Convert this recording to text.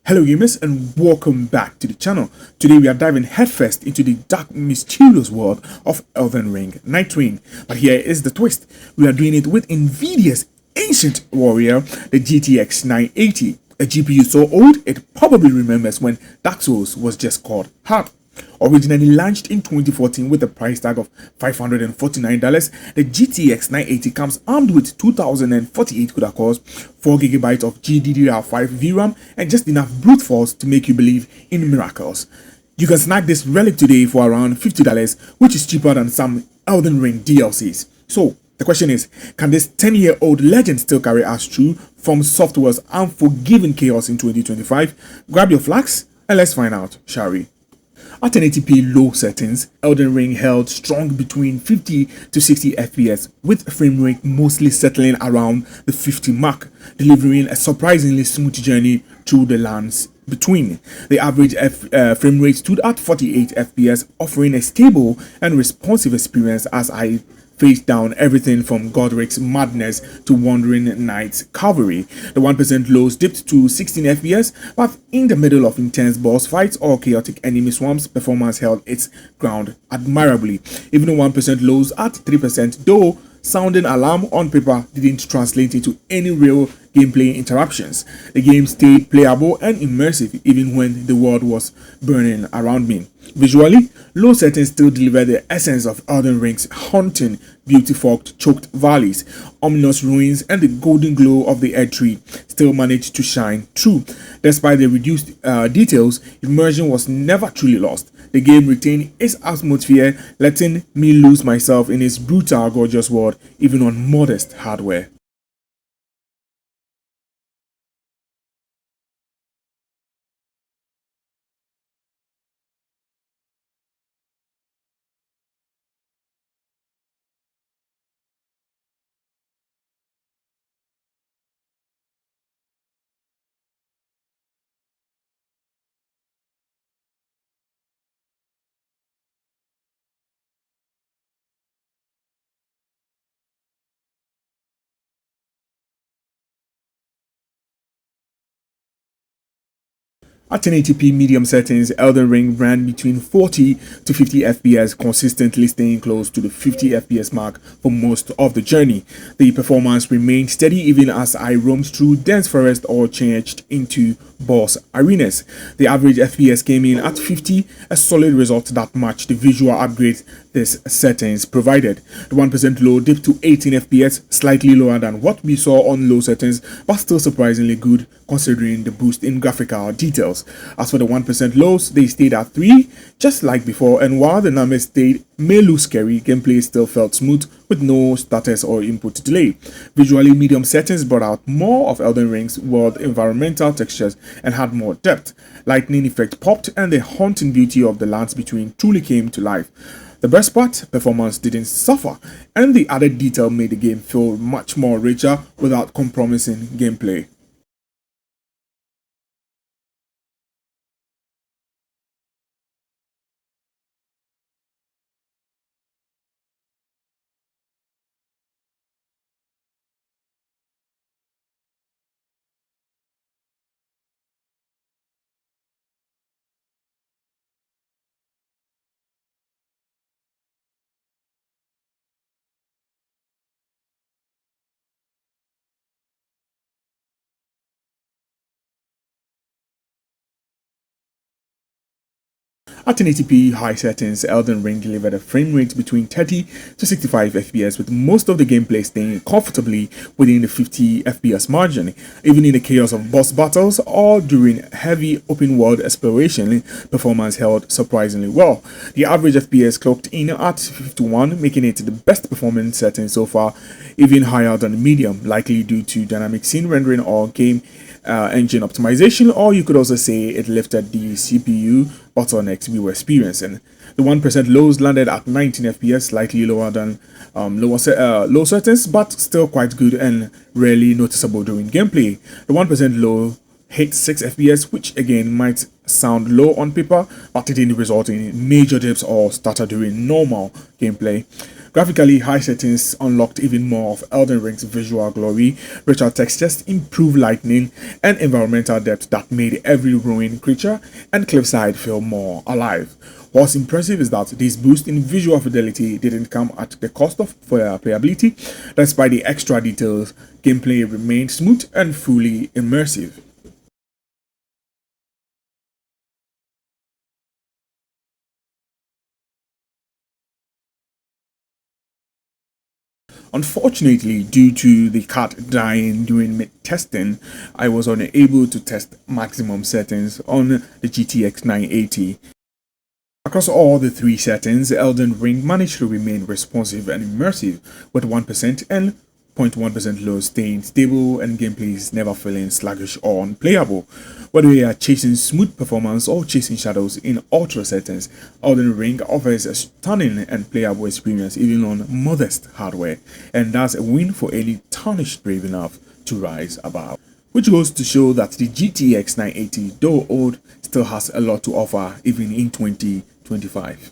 Hello gamers and welcome back to the channel. Today we are diving headfirst into the dark mysterious world of Elden Ring, NIGHTREIGN. But here is the twist. We are doing it with Nvidia's ancient warrior, the GTX 980. A GPU so old it probably remembers when Dark Souls was just called hard. Originally launched in 2014 with a price tag of $549, the GTX 980 comes armed with 2048 CUDA cores, 4GB of GDDR5 VRAM, and just enough brute force to make you believe in miracles. You can snag this relic today for around $50, which is cheaper than some Elden Ring DLCs. So, the question is, can this 10-year-old legend still carry us through FromSoftware's unforgiving chaos in 2025? Grab your flags and let's find out, shall we? At 1080p low settings, Elden Ring held strong between 50 to 60 FPS, with frame rate mostly settling around the 50 mark, delivering a surprisingly smooth journey through the lands between. The average frame rate stood at 48 FPS, offering a stable and responsive experience as I faced down everything from Godric's madness to Wandering Knight's cavalry. The 1% lows dipped to 16 FPS, but in the middle of intense boss fights or chaotic enemy swarms, performance held its ground admirably. Even the 1% lows at 3%, though sounding alarm on paper didn't translate into any real gameplay interruptions. The game stayed playable and immersive even when the world was burning around me. Visually, low settings still deliver the essence of Elden Ring's haunting, beauty-fogged, choked valleys. Ominous ruins and the golden glow of the Erd Tree still managed to shine through. Despite the reduced details, immersion was never truly lost. The game retained its atmosphere, letting me lose myself in its brutal, gorgeous world, even on modest hardware. At 1080p medium settings, Elden Ring ran between 40 to 50 FPS, consistently staying close to the 50 FPS mark for most of the journey. The performance remained steady even as I roamed through dense forest or changed into boss arenas. The average FPS came in at 50, a solid result that matched the visual upgrades this settings provided. The 1% low dipped to 18 FPS, slightly lower than what we saw on low settings, but still surprisingly good considering the boost in graphical details. As for the 1% lows, they stayed at 3, just like before, and while the numbers may look scary, gameplay still felt smooth with no stutters or input delay. Visually, medium settings brought out more of Elden Ring's world environmental textures and had more depth. Lightning effect popped and the haunting beauty of the lands between truly came to life. The best part, performance didn't suffer, and the added detail made the game feel much more richer without compromising gameplay. At 1080p high settings, Elden Ring delivered a frame rate between 30 to 65 FPS, with most of the gameplay staying comfortably within the 50 FPS margin. Even in the chaos of boss battles or during heavy open world exploration, performance held surprisingly well. The average FPS clocked in at 51, making it the best performing setting so far, even higher than medium, likely due to dynamic scene rendering or game engine optimization, or you could also say it lifted the CPU bottlenecks we were experiencing. The 1% lows landed at 19 FPS, slightly lower than low settings, but still quite good and rarely noticeable during gameplay. The 1% low hit 6 FPS, which again might sound low on paper, but it didn't result in major dips or stutter during normal gameplay. Graphically, high settings unlocked even more of Elden Ring's visual glory, richer textures, improved lighting, and environmental depth that made every ruined creature and cliffside feel more alive. What's impressive is that this boost in visual fidelity didn't come at the cost of playability. Despite the extra details, gameplay remained smooth and fully immersive. Unfortunately, due to the cat dying during mid-testing, I was unable to test maximum settings on the GTX 980. Across all the three settings, Elden Ring managed to remain responsive and immersive, with 1% and 0.1% low staying stable and gameplay never feeling sluggish or unplayable. Whether you are chasing smooth performance or chasing shadows in ultra settings, Elden Ring offers a stunning and playable experience even on modest hardware, and that's a win for any tarnished brave enough to rise above. Which goes to show that the GTX 980, though old, still has a lot to offer even in 2025.